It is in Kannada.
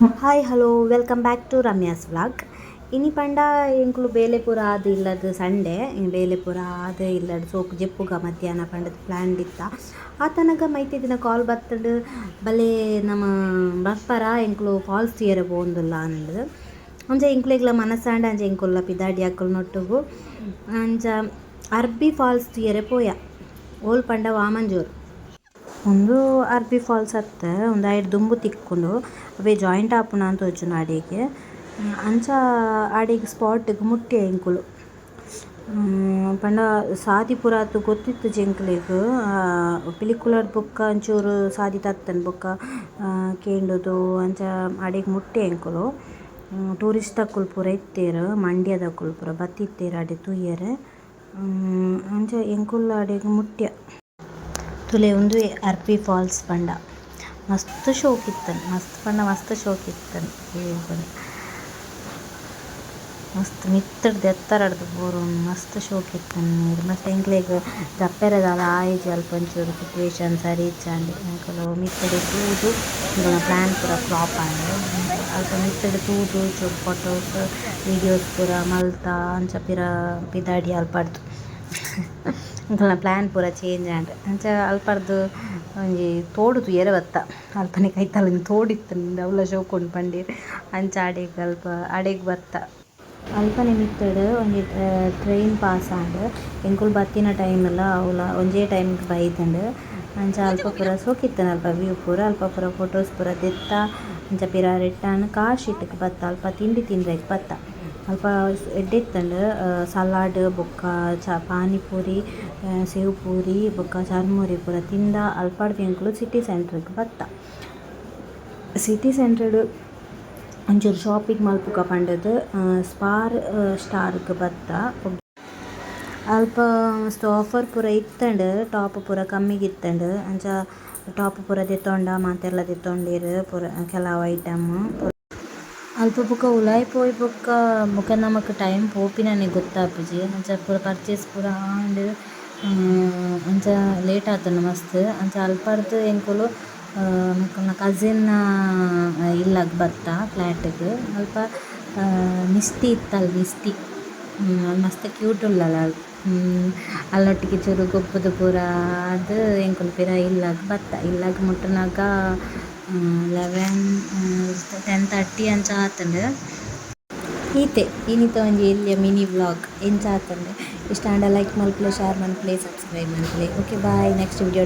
Hi hello welcome back to Ramya's vlog. ಇನಿ ಪಂಡ ಎಂಕುಲು ಬೇಲೆಪುರ ಆದ್ ಇಲ್ಲದ ಸಂಡೆ ಬೇಲೆಪುರ ಆದ್ ಇಲ್ಲಡ್ ಸೋಕು ಜೆಪ್ಪುಗ ಮಧ್ಯಾಹ್ನ ಪಂಡದ ಪ್ಲ್ಯಾನ್ ಇತ್ತ. ಆತನಗ ಮೈತೆ ದಿನ ಕಾಲ್ ಬತ್ತುಂಡು ಬಲೆ ನಮ್ಮ ಬರ್ಪರ ಎಂಕುಲು ಫಾಲ್ಸ್ ತಿಯರೆ ಪೋಂದುಲ್ಲ ಅಂದು ಅಂಚ ಎಂಕ್ಲೆಗ್ಲ ಮನಸ್ಸಾಂಡ ಅಂಚ ಎಂಕುಲ್ಲ ಪಿದಾಡಿ ಅಕ್ಕುಲು ನೊಟ್ಟುಗು ಅಂಚ ಅರ್ಬಿ ಫಾಲ್ಸ್ ತಿಯರೆ ಪೋಯ. ಓಲ್ ಪಂಡ ವಾಮಂಜೂರು ಉಂದು ಅರ್ಬಿ ಫಾಲ್ಸ್ ಅತ್ತ ಉಂದು ಐಟ್ ದುಂಬು ತಿಕ್ಕುಂಡು ಅವೇ ಜಾಯಿಂಟ್ ಆಪುನ ಅಂತ ತೋಜುಂಡು ಆಡೆಗ್ ಅಂಚ ಆಡೆಗ್ ಸ್ಪಾಟ್ಗ್ ಮುಟ್ಟೆ ಎಂಕುಲು ಪಂಡ ಸಾದಿ ಪೂರ ಆತ್ ಗೊತ್ತಿತ್ತು ಜೆಂಕ್ಲೆಗ್ ಪಿಲಿಕುಲಡ್ ಬೊಕ್ಕ ಒಂಚೂರು ಸಾದಿ ತತ್ತನ್ ಬೊಕ್ಕ ಕೇಂಡುದು ಅಂಚ ಆಡೆಗ್ ಮುಟ್ಟೆ ಎಂಕುಲು. ಟೂರಿಸ್ಟ್ ಅಕ್ಕುಲು ಪೂರ ಇತ್ತೆರ್, ಮಂಡ್ಯದಕ್ಕುಲು ಪೂರ ಬತ್ತಿತ್ತೆರ್ ಆಡೆ ತೂಯರೆ ಅಂಚ ಎಂಕುಲು ಆಡೆಗ್ ಮುಟ್ಟ್ಯ. ತುಲೆ ಉಂದು ಅರ್ಬಿ ಫಾಲ್ಸ್ ಪಂಡ ಮಸ್ತ್ ಶೋಕ್ ಇತ್ತನ್, ಮಸ್ತ್ ಪಂಡ ಮಸ್ತ್ ಶೋಕ್ ಇತ್ತನ್. ಮಸ್ತ್ ಮಿತ್ತಡ್ದು ಎತ್ತರಡ್ದು ಪೂರ ಮಸ್ತ್ ಶೋಕ್ ಇತ್ತನ್ ನೀರು. ಮಸ್ತ್ ಎಂಕ್ಲೆಗ್ ದಪ್ಪೆರೆದಾದ ಆಯ್ಜಿ ಅಲ್ಪ ಒಂಚೂರು ಸಿಚುವೇಶನ್ ಸರಿ ಇಜ್ಜಾಂಡೆ ಎಂಕುಲು ಮಿತ್ತಡ್ ತೂದು ಪ್ಲ್ಯಾನ್ ಪೂರ ಫ್ಲಾಪ್ ಆಂಡೆ ಅಲ್ಪ ಮಿತ್ತಡ್ ತೂದು ಚೂರು ಫೊಟೋಸ್ ವೀಡಿಯೋಸ್ ಪೂರ ಮಲ್ತಾ ಅಂಚ ಪಿದಾಡಿ ಅಲ್ಪಡ್ದು ಎಂಕಲ್ನ ಪ್ಲ್ಯಾನ್ ಪೂರ ಚೇಂಜ್ ಆಂಡ್ ಅಂಚ ಅಲ್ಪಡ್ದು ಒಂಜಿ ತೋಡು ತೂಯರೆ ಬತ್ತ ಅಲ್ಪನೆ ಕೈತಲೊಂಜಿ ತೋಡಿತ್ತುಂಡು ಅವಲ ಶೋಕುಂಡು ಪಂಡೀರ್ ಅಂಚ ಆಡೆಗ್ ಬತ್ತ. ಅಲ್ಪನೆ ಮಿತ್ತಡ್ ಒಂಜಿ ಟ್ರೈನ್ ಪಾಸ್ ಆಂಡ್ ಎಂಕುಲು ಬತ್ತಿನ ಟೈಮ್ಲ ಅವಲ ಒಂಜೇ ಟೈಮ್‌ಗ್ ಬೈದ್ಂಡ್ ಅಂಚ ಅಲ್ಪ ಪೂರ ಶೋಕಿತ್ತುಂಡು ಅಲ್ಪ ವ್ಯೂ ಪೂರ ಅಲ್ಪ ಪೂರ ಫೊಟೋಸ್ ಪೂರ ದೆತ್ತ ಅಂಚ ಪಿರ ರಿಟರ್ನ್ ಕಾರ್ ಶೀಟ್‌ಗ್ ಬತ್ತ ಅಲ್ಪ ತಿಂಡಿ ತಿನ್ರೆಗ್ ಬತ್ತ. ಅಲ್ಪ ಎಡ್ಡೆ ಇತ್ತಂಡ್ ಸಲಾಡ್ ಬೊಕ್ಕ ಪಾನಿಪೂರಿ ಸೇವ್ ಪೂರಿ ಬೊಕ್ಕ ಚರ್ಮುರಿ ಪೂರ ತಿಂದ ಅಲ್ಪಡ್ದ್ ಎಂಕುಲು ಸಿಟಿ ಸೆಂಟ್ರಗ್ ಬತ್ತ. ಸಿಟಿ ಸೆಂಟ್ರಡ್ ಒಂಚೂರು ಶಾಪಿಂಗ್ ಮಲ್ಪುಗ ಪಂಡದ್ ಸ್ಟಾರ್‌ಗ್ ಬತ್ತ. ಅಲ್ಪ ಮಸ್ತ್ ಆಫರ್ ಪೂರ ಇತ್ತಂಡ್ ಟಾಪ್ ಪೂರ ಕಮ್ಮಿಗಿತ್ತಂಡ್ ಅಂಚ ಟಾಪ್ ಪೂರ ದೆತ್ತೊಂಡ ಮಾತೆರ್ಲ ದೆತ್ತೊಂಡೇರ್ ಪೂರ ಕೆಲವು ಐಟಮ್. ಅಲ್ಪ ಬೊಕ ಉಲಾಯಿ ಪೋಯಿ ಬೊಕ ನಮಕ್ ಟೈಮ್ ಪೋಪಿನನೆ ಗೊತ್ತಾಪುಜಿ ಅಂಚ ಪೂರ ಪರ್ಚೇಸ್ ಪೂರ ಆಂಡ್ ಅಂಚ ಲೇಟ್ ಆತುಂಡು ಮಸ್ತ್. ಅಂಚ ಅಲ್ಪಡ್ದ್ ಎಂಕುಲು ಎಂಕಲ್ನ ಕಸಿನ್ ಇಲ್ಲಗ್ ಬತ್ತ ಫ್ಲ್ಯಾಟ್‌ಗ್. ಅಲ್ಪ ಮಿಸ್ಟಿ ಇತ್ತಲ್ ಮಿಸ್ಟಿ ಅವು ಮಸ್ತ್ ಕ್ಯೂಟ್ ಉಳ್ಳಲ್ ಅವು ಅಲ್ಲೊಟ್ಟಿಗೆ ಚೂರು ಗೊಬ್ಬುದು ಪೂರ ಆದ್ ಎಂಕುಲು ಪಿರ ಇಲ್ಲಗ್ ಬತ್ತ. ಇಲ್ಲಗ್ ಮುಟ್ಟುನಗ 10:30 ಅಂಚ ಆತುಂಡ್. ಈತೆ ಇನ್ನಿತ ಒಂಜಿ ಎಲ್ಯ ಮಿನಿ ವ್ಲಾಗ್ ಎಂಚ ಆತುಂಡ್ ಇಷ್ಟ ಆಂಡ ಲೈಕ್ ಮಲ್ಪಲೆ ಶೇರ್ ಮನ್ಪಲೆ ಸಬ್ಸ್ಕ್ರೈಬ್ ಮನ್ಪಲೆ. Okay bye next video